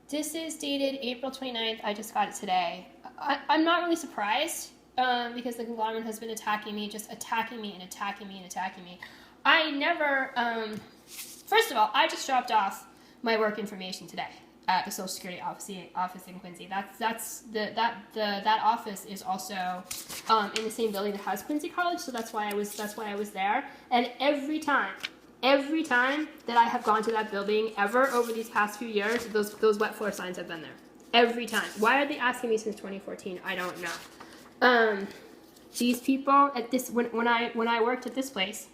This is dated April 29th. I just got it today. I'm not really surprised because the conglomerate has been attacking me, just attacking me and attacking me and attacking me. I never, first of all, I just dropped off my work information today at the Social Security office in Quincy. That office is also in the same building that has Quincy College, so that's why I was there. And every time that I have gone to that building ever over these past few years, those wet floor signs have been there. Every time. Why are they asking me since 2014? I don't know. These people at this when I worked at this place,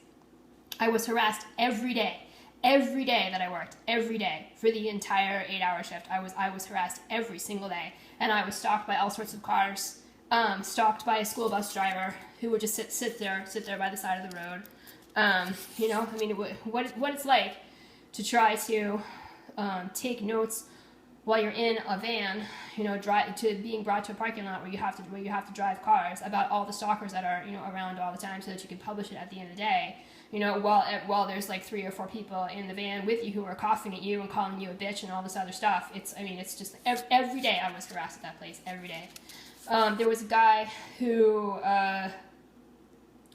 I was harassed every day. Every day that I worked, every day for the entire 8-hour shift, I was harassed every single day, and I was stalked by all sorts of cars, stalked by a school bus driver who would just sit there by the side of the road. I mean, what it's like to try to take notes while you're in a van, drive to being brought to a parking lot where you have to drive cars about all the stalkers that are around all the time, so that you can publish it at the end of the day. While there's like 3 or 4 people in the van with you who are coughing at you and calling you a bitch and all this other stuff. It's just every day I was harassed at that place, every day. There was a guy who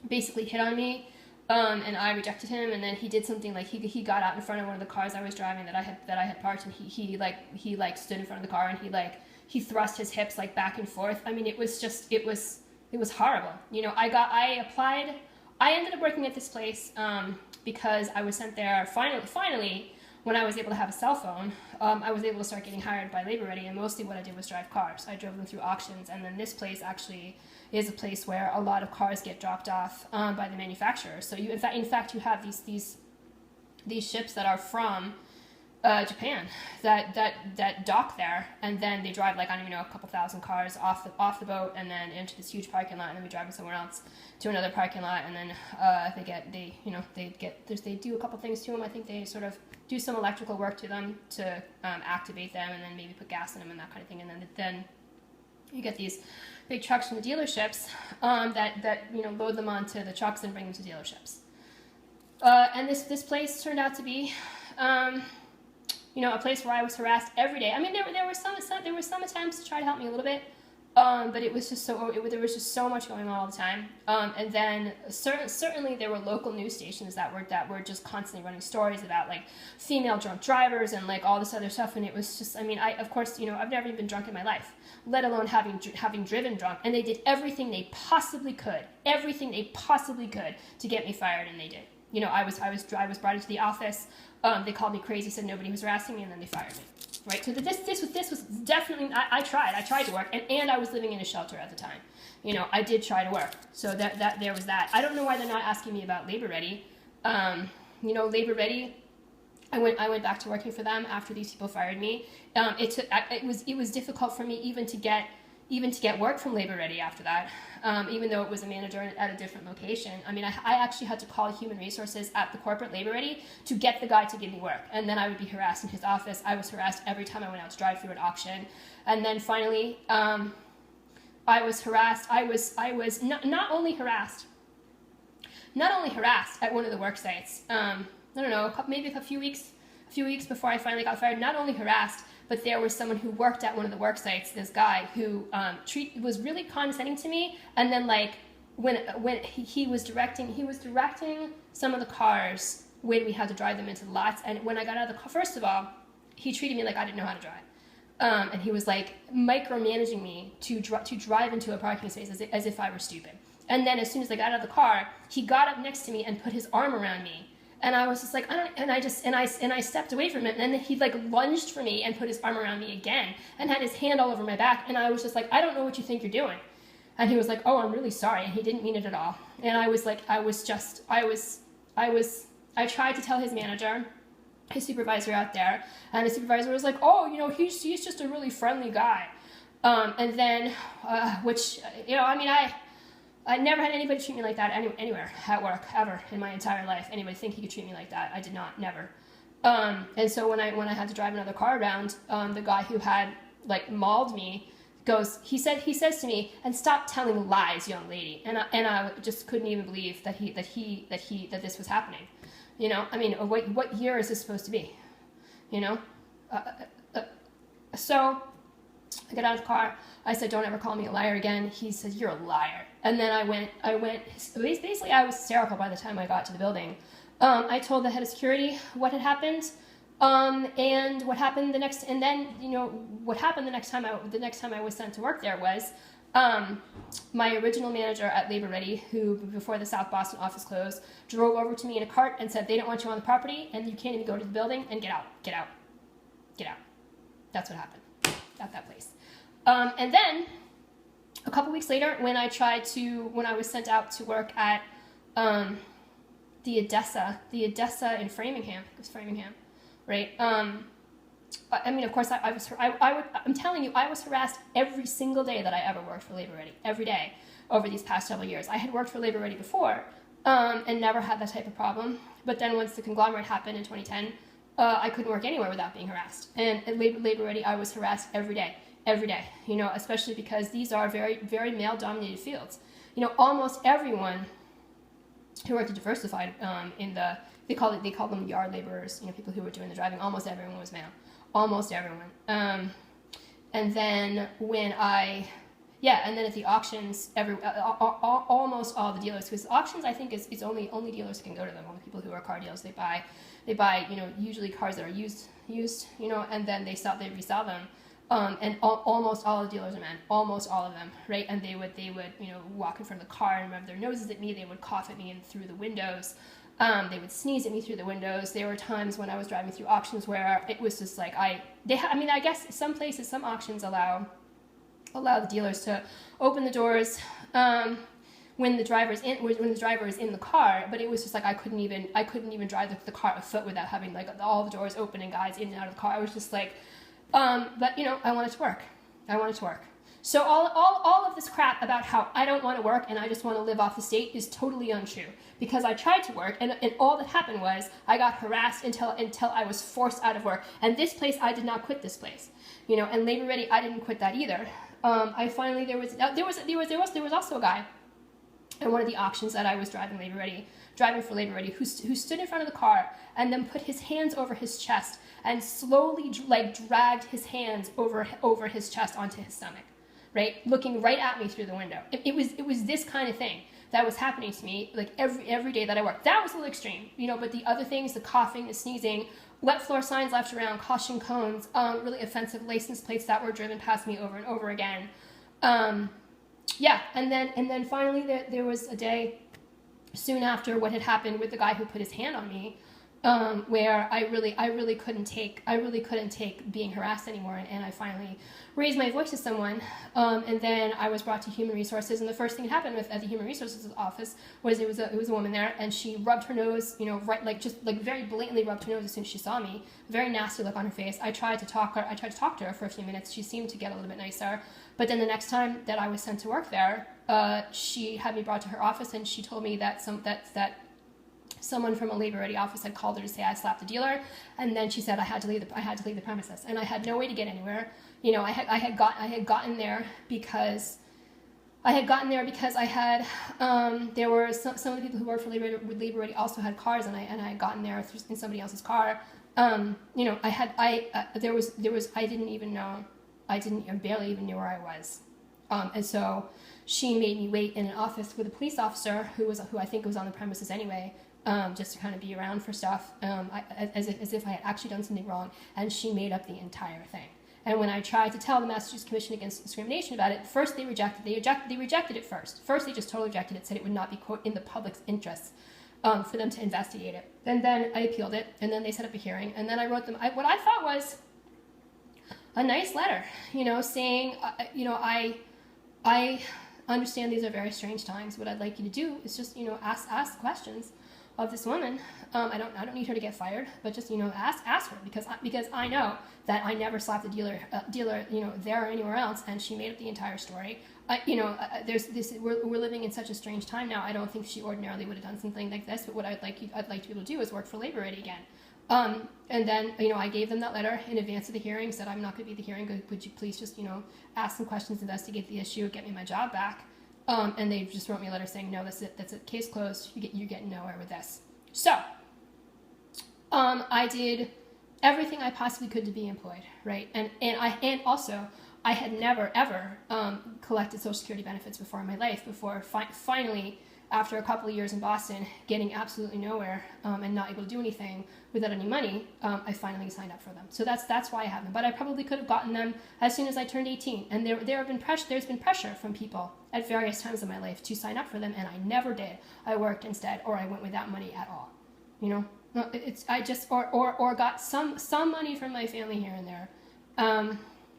basically hit on me, and I rejected him, and then he did something like he got out in front of one of the cars I was driving that I had parked, and he stood in front of the car, and he thrust his hips like back and forth. I mean, it was horrible. I ended up working at this place because I was sent there finally, when I was able to have a cell phone. I was able to start getting hired by Labor Ready, and mostly what I did was drive cars. I drove them through auctions, and then this place actually is a place where a lot of cars get dropped off by the manufacturer. So in fact, you have these ships that are from Japan that dock there, and then they drive like a couple thousand cars off the boat, and then into this huge parking lot, and then we drive them somewhere else to another parking lot, and then they do a couple things to them. I think they sort of do some electrical work to them to activate them, and then maybe put gas in them and that kind of thing, and then you get these big trucks from the dealerships that load them onto the trucks and bring them to dealerships. And this place turned out to be a place where I was harassed every day. I mean, there were some attempts to try to help me a little bit, but it was just there was just so much going on all the time. And then certainly there were local news stations that were just constantly running stories about like female drunk drivers and like all this other stuff. And it was just, I mean, of course, I've never even been drunk in my life, let alone having driven drunk. And they did everything they possibly could to get me fired, and they did. I was brought into the office. They called me crazy, said nobody was harassing me, and then they fired me. Right? So this was definitely. I tried to work, and I was living in a shelter at the time. I did try to work. So that there was that. I don't know why they're not asking me about Labor Ready. Labor Ready. I went back to working for them after these people fired me. It was difficult for me even to get work from Labor Ready after that, even though it was a manager at a different location. I mean, I actually had to call human resources at the corporate Labor Ready to get the guy to give me work, and then I would be harassed in his office. I was harassed every time I went out to drive through an auction, and then finally, I was harassed. I was not only harassed at one of the work sites. I don't know, maybe a few weeks before I finally got fired. Not only harassed, but there was someone who worked at one of the work sites, this guy who was really condescending to me, and then like when he was directing some of the cars when we had to drive them into the lots, and when I got out of the car, first of all, he treated me like I didn't know how to drive, and he was like micromanaging me to drive into a parking space as if I were stupid. And then as soon as I got out of the car, he got up next to me and put his arm around me. And I was just like, I stepped away from him, and then he like lunged for me and put his arm around me again and had his hand all over my back, and I was just like, I don't know what you think you're doing. And he was like, oh, I'm really sorry, and he didn't mean it at all. And I was like, I tried to tell his manager, his supervisor out there, and the supervisor was like, oh, he's just a really friendly guy. And then, I never had anybody treat me like that anywhere at work, ever, in my entire life. Anybody think he could treat me like that? I did not, never. And so when I had to drive another car around, the guy who had like mauled me he says to me, and stop telling lies, young lady. And I just couldn't even believe that this was happening. I mean, what year is this supposed to be? So I got out of the car. I said, don't ever call me a liar again. He said, you're a liar. And then basically I was hysterical by the time I got to the building. I told the head of security what had happened. And what happened the next time I was sent to work there was, my original manager at Labor Ready, who before the South Boston office closed, drove over to me in a cart and said, they don't want you on the property and you can't even go to the building, and get out. That's what happened at that place. And then a couple weeks later, when I was sent out to work at the Odessa in Framingham, it was Framingham, right? I mean, of course, I'm telling you, I was harassed every single day that I ever worked for Labor Ready, every day over these past several years. I had worked for Labor Ready before and never had that type of problem. But then once the conglomerate happened in 2010, I couldn't work anywhere without being harassed. And at Labor Ready, I was harassed every day, especially because these are very, very male-dominated fields. Almost everyone who worked at Diversified they call them yard laborers, people who were doing the driving. Almost everyone was male. Almost everyone. And then and then at the auctions, almost all the dealers, because auctions, I think, is only dealers can go to them. Only people who are car dealers, they buy, usually cars that are used, and then they resell them. And almost all the dealers are men, almost all of them, right? And they would, walk in front of the car and rub their noses at me. They would cough at me in through the windows. They would sneeze at me through the windows. There were times when I was driving through auctions where it was just like I guess some places, some auctions allow the dealers to open the doors when the driver is in the car, but it was just like I couldn't even drive the car afoot without having like all the doors open and guys in and out of the car. I was just like, but I wanted to work. So all of this crap about how I don't want to work and I just want to live off the state is totally untrue, because I tried to work and all that happened was I got harassed until I was forced out of work. And this place, I did not quit this place, and Labor Ready, I didn't quit that either. There was also a guy at one of the auctions that I was driving for Labor Ready, who stood in front of the car and then put his hands over his chest and slowly dragged his hands over his chest onto his stomach, right, looking right at me through the window. It was this kind of thing that was happening to me like every day that I worked. That was a little extreme, but the other things, the coughing, the sneezing, wet floor signs left around, caution cones, really offensive license plates that were driven past me over and over again. And then finally there was a day soon after what had happened with the guy who put his hand on me, where I really couldn't take being harassed anymore, and I finally raised my voice to someone, and then I was brought to Human Resources, and the first thing that happened at the Human Resources office was it was a woman there, and she rubbed her nose, very blatantly rubbed her nose as soon as she saw me, very nasty look on her face. I tried to talk to her for a few minutes. She seemed to get a little bit nicer, but then the next time that I was sent to work there, she had me brought to her office, and she told me that someone from a Labor Ready office had called her to say I slapped the dealer, and then she said I had to leave the premises, and I had no way to get anywhere. I had gotten there because I had there were some of the people who worked for Labor Ready also had cars, and I had gotten there in somebody else's car. I barely even knew where I was, and so she made me wait in an office with a police officer who I think was on the premises anyway. Just to kind of be around for stuff, as if I had actually done something wrong, and she made up the entire thing. And when I tried to tell the Massachusetts Commission Against Discrimination about it, first they rejected it first. First they just totally rejected it, said it would not be, quote, in the public's interests for them to investigate it. And then I appealed it, and then they set up a hearing, and then I wrote them what I thought was a nice letter, saying, I understand these are very strange times. What I'd like you to do is just, ask questions of this woman. I don't need her to get fired, but just ask her, because I know that I never slapped a dealer there or anywhere else, and she made up the entire story. We're living in such a strange time now. I don't think she ordinarily would have done something like this. But what I'd like to be able to do is work for Labor Ready again. And then I gave them that letter in advance of the hearing. Said I'm not going to be at the hearing. Would you please just ask some questions, investigate the issue, get me my job back. And they just wrote me a letter saying, no, that's it, case closed, you're getting nowhere with this. So, I did everything I possibly could to be employed, right? And also I had never ever collected Social Security benefits before in my life. Before finally, after a couple of years in Boston, getting absolutely nowhere and not able to do anything without any money, I finally signed up for them. So that's why I have them. But I probably could have gotten them as soon as I turned 18. And there's been pressure from people at various times in my life to sign up for them, and I never did. I worked instead, or I went without money at all. You know, I just or got some money from my family here and there,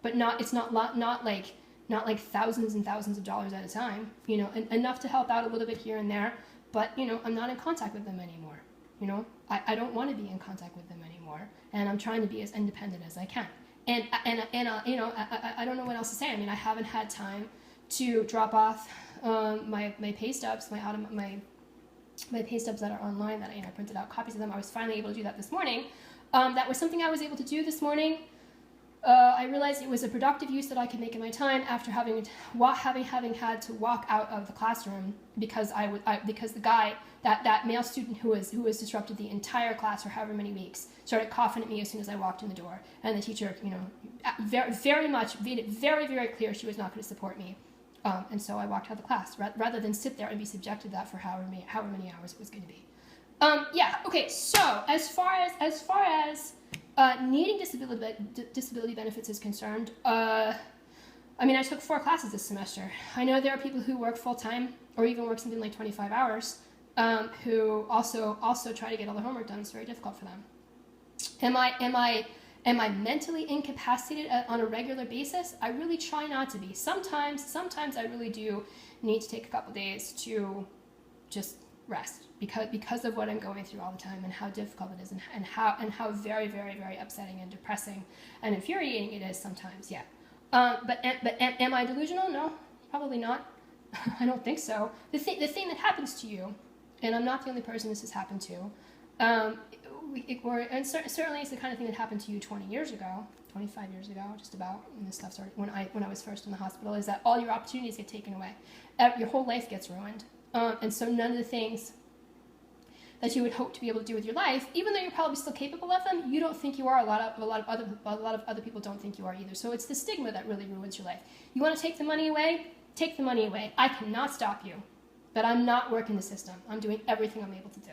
but it's not like thousands and thousands of dollars at a time. You know, enough to help out a little bit here and there. But you know, I'm not in contact with them anymore. You know, I don't want to be in contact with them anymore, and I'm trying to be as independent as I can. And you know, I don't know what else to say. I mean, I haven't had time to drop off my pay stubs, my pay stubs that are online that I printed out copies of them. I was finally able to do that this morning. That was something I was able to do this morning. I realized it was a productive use that I could make in my time after having had to walk out of the classroom because because the guy, that male student who was disrupted the entire class for however many weeks, started coughing at me as soon as I walked in the door, and the teacher, you know, very much made it very, very clear she was not going to support me. And so I walked out of the class rather than sit there and be subjected to that for however many hours it was going to be. Yeah. Okay. So as far as needing disability benefits is concerned, I mean, I took 4 classes this semester. I know there are people who work full time or even work something like 25 hours who also try to get all their homework done. It's very difficult for them. Am I mentally incapacitated on a regular basis? I really try not to be. Sometimes I really do need to take a couple days to just rest because of what I'm going through all the time and how difficult it is and how very, very, very upsetting and depressing and infuriating it is sometimes. Yeah. But am I delusional? No, probably not. I don't think so. The thing that happens to you, and I'm not the only person this has happened to, and certainly it's the kind of thing that happened to you 20 years ago, 25 years ago, just about, when this stuff started, when I was first in the hospital, is that all your opportunities get taken away. Your whole life gets ruined. And so none of the things that you would hope to be able to do with your life, even though you're probably still capable of them, you don't think you are. A lot of other people don't think you are either. So it's the stigma that really ruins your life. You want to take the money away? Take the money away. I cannot stop you, but I'm not working the system. I'm doing everything I'm able to do.